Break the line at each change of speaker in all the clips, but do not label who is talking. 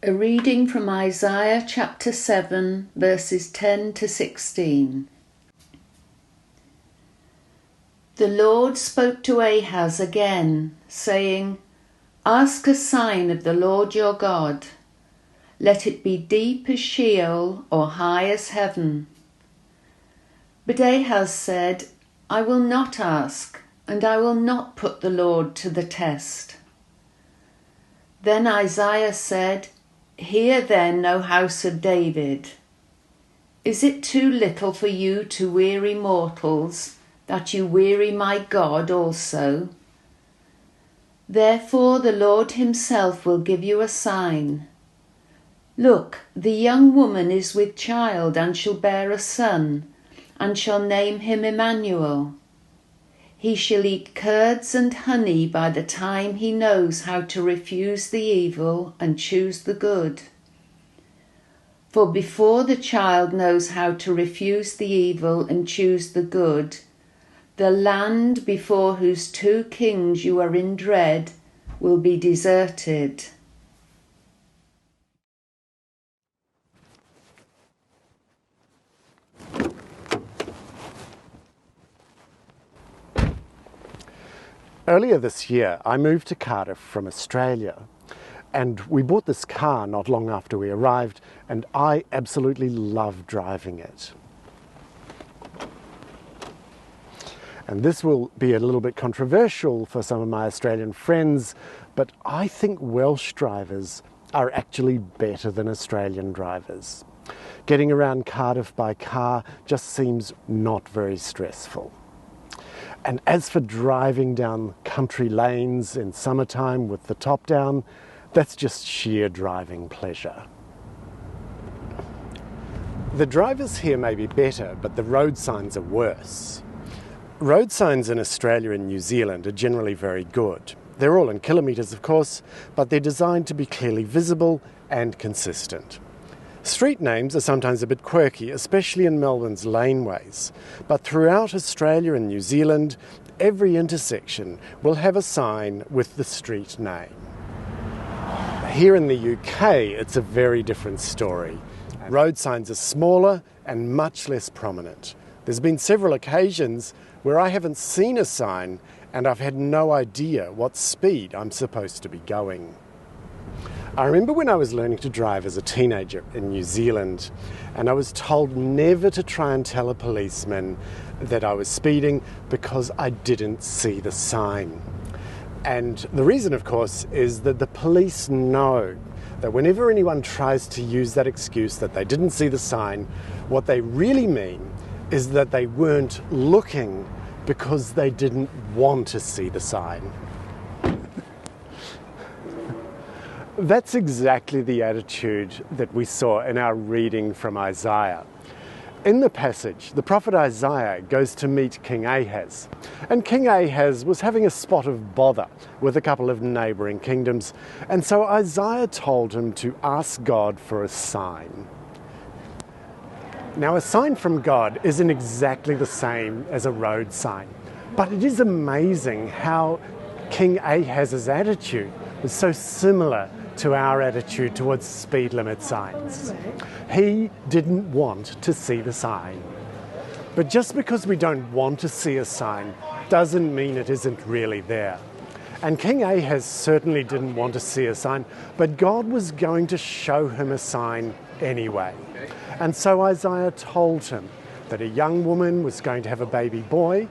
A reading from Isaiah chapter 7, verses 10 to 16. The Lord spoke to Ahaz again, saying, Ask a sign of the Lord your God. Let it be deep as Sheol or high as heaven. But Ahaz said, I will not ask, and I will not put the Lord to the test. Then Isaiah said, Hear then, O house of David. Is it too little for you to weary mortals, that you weary my God also? Therefore the Lord himself will give you a sign. Look, the young woman is with child and shall bear a son, and shall name him Emmanuel. He shall eat curds and honey by the time he knows how to refuse the evil and choose the good. For before the child knows how to refuse the evil and choose the good, the land before whose 2 kings you are in dread will be deserted.
Earlier this year, I moved to Cardiff from Australia, and we bought this car not long after we arrived, and I absolutely love driving it. And this will be a little bit controversial for some of my Australian friends, but I think Welsh drivers are actually better than Australian drivers. Getting around Cardiff by car just seems not very stressful. And as for driving down country lanes in summertime with the top down, that's just sheer driving pleasure. The drivers here may be better, but the road signs are worse. Road signs in Australia and New Zealand are generally very good. They're all in kilometres, of course, but they're designed to be clearly visible and consistent. Street names are sometimes a bit quirky, especially in Melbourne's laneways, but throughout Australia and New Zealand, every intersection will have a sign with the street name. Here in the UK, it's a very different story. Road signs are smaller and much less prominent. There's been several occasions where I haven't seen a sign and I've had no idea what speed I'm supposed to be going. I remember when I was learning to drive as a teenager in New Zealand, and I was told never to try and tell a policeman that I was speeding because I didn't see the sign. And the reason, of course, is that the police know that whenever anyone tries to use that excuse that they didn't see the sign, what they really mean is that they weren't looking because they didn't want to see the sign. That's exactly the attitude that we saw in our reading from Isaiah. In the passage, the prophet Isaiah goes to meet King Ahaz, and King Ahaz was having a spot of bother with a couple of neighbouring kingdoms, and so Isaiah told him to ask God for a sign. Now, a sign from God isn't exactly the same as a road sign, but it is amazing how King Ahaz's attitude was so similar to our attitude towards speed limit signs. He didn't want to see the sign. But just because we don't want to see a sign doesn't mean it isn't really there. And King Ahaz certainly didn't want to see a sign, but God was going to show him a sign anyway. And so Isaiah told him that a young woman was going to have a baby boy,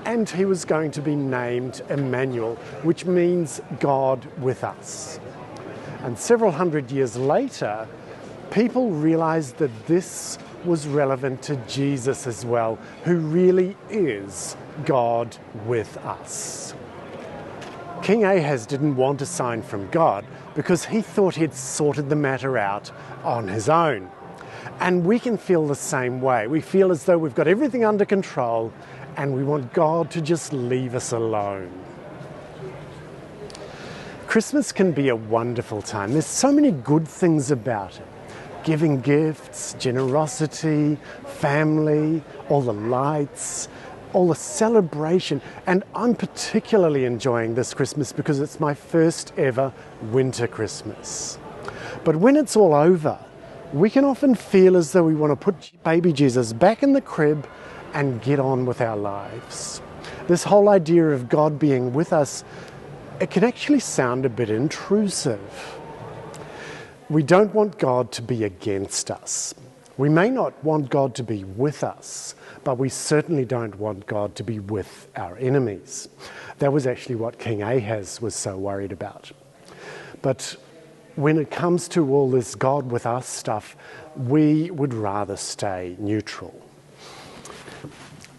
and he was going to be named Emmanuel, which means God with us. And several hundred years later, people realized that this was relevant to Jesus as well, who really is God with us. King Ahaz didn't want a sign from God because he thought he'd sorted the matter out on his own. And we can feel the same way. We feel as though we've got everything under control and we want God to just leave us alone. Christmas can be a wonderful time. There's so many good things about it. Giving gifts, generosity, family, all the lights, all the celebration. And I'm particularly enjoying this Christmas because it's my first ever winter Christmas. But when it's all over, we can often feel as though we want to put baby Jesus back in the crib and get on with our lives. This whole idea of God being with us, it can actually sound a bit intrusive. We don't want God to be against us. We may not want God to be with us, but we certainly don't want God to be with our enemies. That was actually what King Ahaz was so worried about. But when it comes to all this God with us stuff, we would rather stay neutral.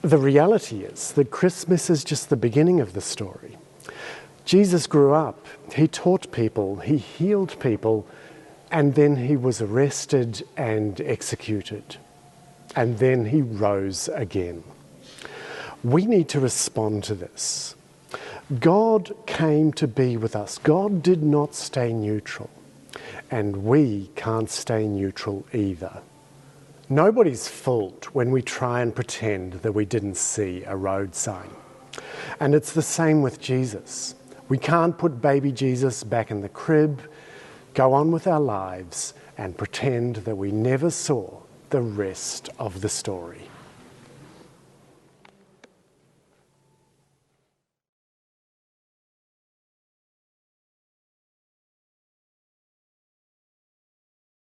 The reality is that Christmas is just the beginning of the story. Jesus grew up, he taught people, he healed people, and then he was arrested and executed. And then he rose again. We need to respond to this. God came to be with us. God did not stay neutral. And we can't stay neutral either. Nobody's fooled when we try and pretend that we didn't see a road sign. And it's the same with Jesus. We can't put baby Jesus back in the crib, go on with our lives, and pretend that we never saw the rest of the story.